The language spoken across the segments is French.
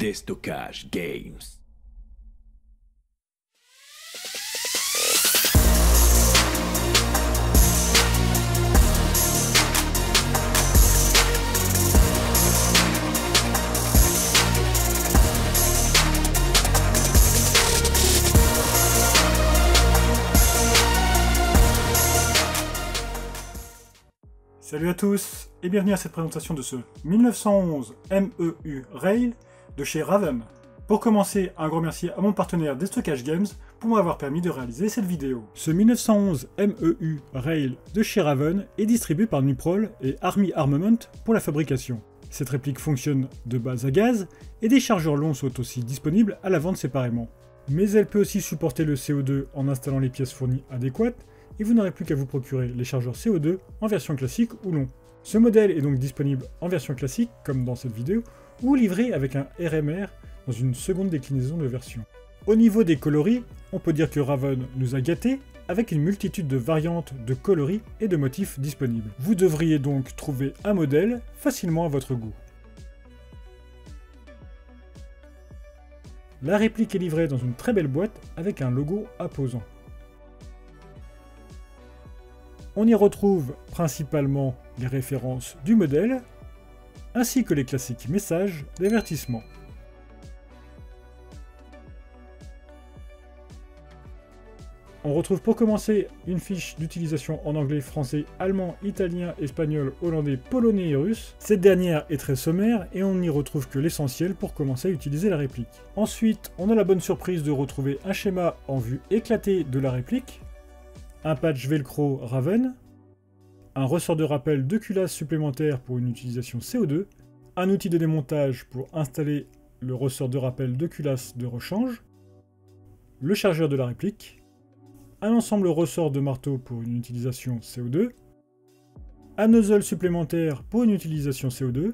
Déstockage Games. Salut à tous et bienvenue à cette présentation de ce 1911 MEU Rail de chez Raven. Pour commencer, un grand merci à mon partenaire Déstockage Games pour m'avoir permis de réaliser cette vidéo. Ce 1911 MEU Rail de chez Raven est distribué par Nuprol et Army Armament pour la fabrication. Cette réplique fonctionne de base à gaz et des chargeurs longs sont aussi disponibles à la vente séparément. Mais elle peut aussi supporter le CO2 en installant les pièces fournies adéquates et vous n'aurez plus qu'à vous procurer les chargeurs CO2 en version classique ou long. Ce modèle est donc disponible en version classique, comme dans cette vidéo, ou livré avec un RMR dans une seconde déclinaison de version. Au niveau des coloris, on peut dire que Raven nous a gâtés avec une multitude de variantes de coloris et de motifs disponibles. Vous devriez donc trouver un modèle facilement à votre goût. La réplique est livrée dans une très belle boîte avec un logo apposant. On y retrouve principalement les références du modèle, ainsi que les classiques messages d'avertissement. On retrouve pour commencer une fiche d'utilisation en anglais, français, allemand, italien, espagnol, hollandais, polonais et russe. Cette dernière est très sommaire et on n'y retrouve que l'essentiel pour commencer à utiliser la réplique. Ensuite, on a la bonne surprise de retrouver un schéma en vue éclatée de la réplique, un patch velcro Raven, un ressort de rappel de culasse supplémentaire pour une utilisation CO2, un outil de démontage pour installer le ressort de rappel de culasse de rechange, le chargeur de la réplique, un ensemble ressort de marteau pour une utilisation CO2, un nozzle supplémentaire pour une utilisation CO2,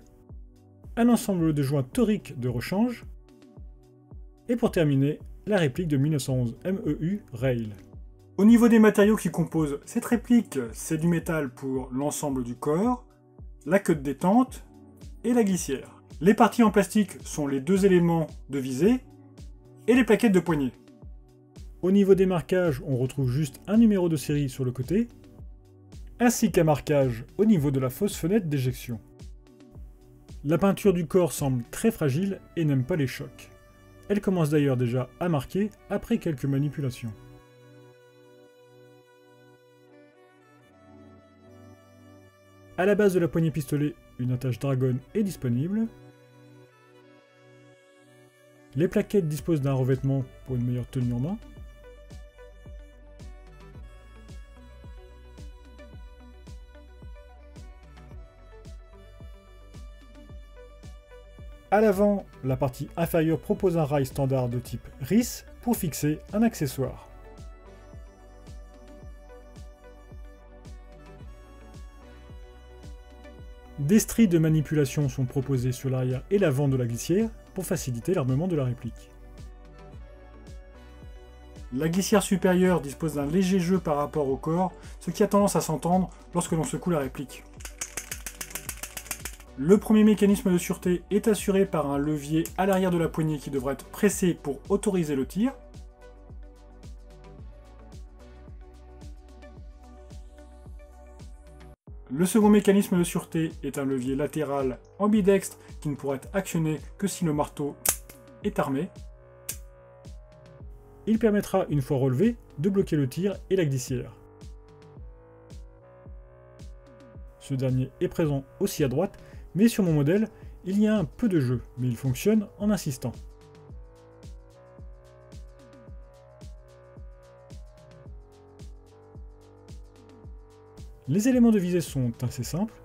un ensemble de joints toriques de rechange, et pour terminer, la réplique de 1911 MEU Rail. Au niveau des matériaux qui composent cette réplique, c'est du métal pour l'ensemble du corps, la queue de détente et la glissière. Les parties en plastique sont les deux éléments de visée et les plaquettes de poignée. Au niveau des marquages, on retrouve juste un numéro de série sur le côté, ainsi qu'un marquage au niveau de la fausse fenêtre d'éjection. La peinture du corps semble très fragile et n'aime pas les chocs. Elle commence d'ailleurs déjà à marquer après quelques manipulations. À la base de la poignée pistolet, une attache Dragon est disponible. Les plaquettes disposent d'un revêtement pour une meilleure tenue en main. À l'avant, la partie inférieure propose un rail standard de type RIS pour fixer un accessoire. Des stries de manipulation sont proposées sur l'arrière et l'avant de la glissière pour faciliter l'armement de la réplique. La glissière supérieure dispose d'un léger jeu par rapport au corps, ce qui a tendance à s'entendre lorsque l'on secoue la réplique. Le premier mécanisme de sûreté est assuré par un levier à l'arrière de la poignée qui devra être pressé pour autoriser le tir. Le second mécanisme de sûreté est un levier latéral ambidextre qui ne pourra être actionné que si le marteau est armé. Il permettra, une fois relevé, de bloquer le tir et la glissière. Ce dernier est présent aussi à droite, mais sur mon modèle, il y a un peu de jeu, mais il fonctionne en insistant. Les éléments de visée sont assez simples.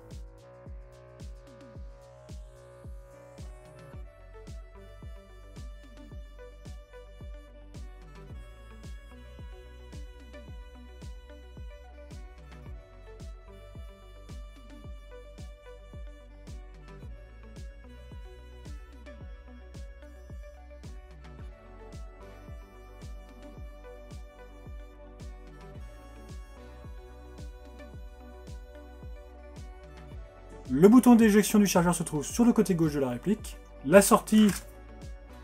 Le bouton d'éjection du chargeur se trouve sur le côté gauche de la réplique. La sortie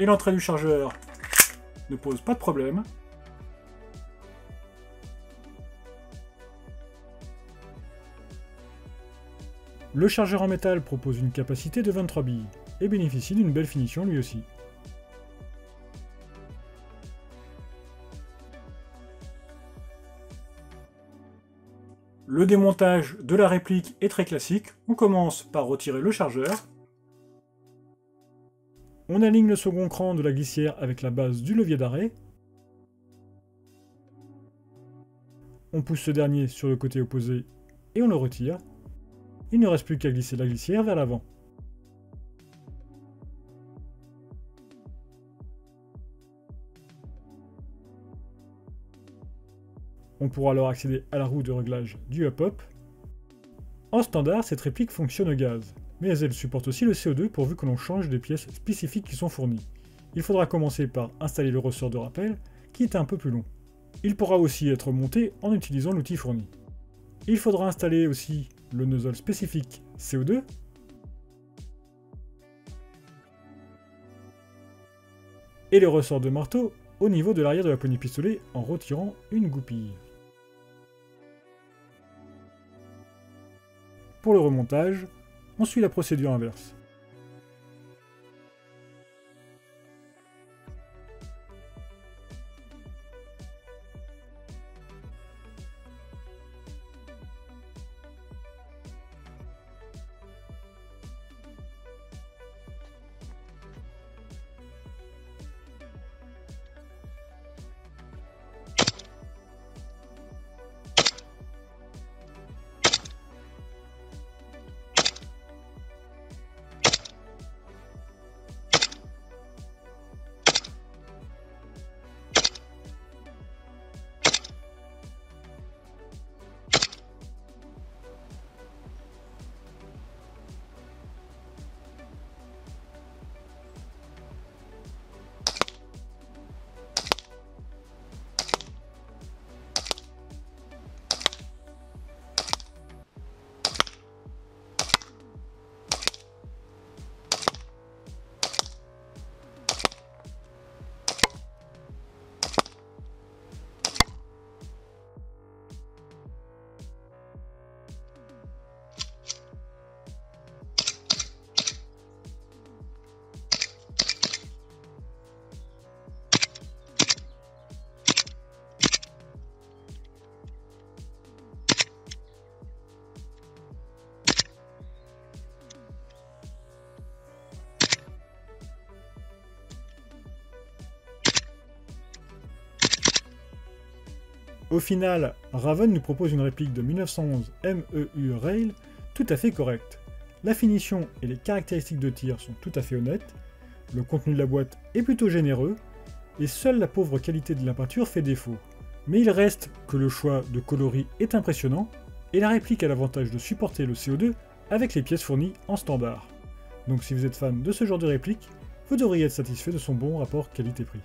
Et l'entrée du chargeur ne pose pas de problème. Le chargeur en métal propose une capacité de 23 billes et bénéficie d'une belle finition lui aussi. Le démontage de la réplique est très classique. On commence par retirer le chargeur. On aligne le second cran de la glissière avec la base du levier d'arrêt. On pousse ce dernier sur le côté opposé et on le retire. Il ne reste plus qu'à glisser la glissière vers l'avant. On pourra alors accéder à la roue de réglage du hop-hop. En standard, cette réplique fonctionne au gaz, mais elle supporte aussi le CO2 pourvu que l'on change des pièces spécifiques qui sont fournies. Il faudra commencer par installer le ressort de rappel, qui est un peu plus long. Il pourra aussi être monté en utilisant l'outil fourni. Il faudra installer aussi le nozzle spécifique CO2, et les ressorts de marteau au niveau de l'arrière de la poignée pistolet en retirant une goupille. Pour le remontage, on suit la procédure inverse. Au final, Raven nous propose une réplique de 1911 MEU Rail tout à fait correcte. La finition et les caractéristiques de tir sont tout à fait honnêtes, le contenu de la boîte est plutôt généreux, et seule la pauvre qualité de la peinture fait défaut. Mais il reste que le choix de coloris est impressionnant, et la réplique a l'avantage de supporter le CO2 avec les pièces fournies en standard. Donc si vous êtes fan de ce genre de réplique, vous devriez être satisfait de son bon rapport qualité-prix.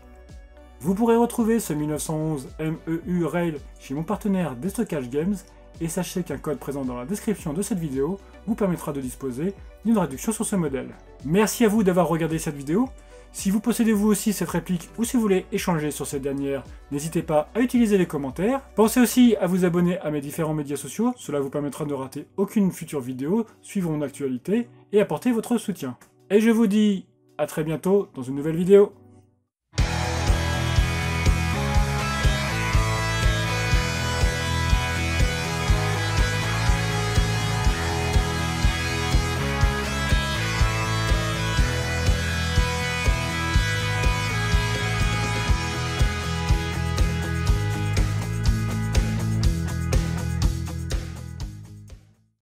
Vous pourrez retrouver ce 1911 MEU Rail chez mon partenaire Destockage Games, et sachez qu'un code présent dans la description de cette vidéo vous permettra de disposer d'une réduction sur ce modèle. Merci à vous d'avoir regardé cette vidéo. Si vous possédez vous aussi cette réplique ou si vous voulez échanger sur cette dernière, n'hésitez pas à utiliser les commentaires. Pensez aussi à vous abonner à mes différents médias sociaux, cela vous permettra de ne rater aucune future vidéo, suivre mon actualité et apporter votre soutien. Et je vous dis à très bientôt dans une nouvelle vidéo.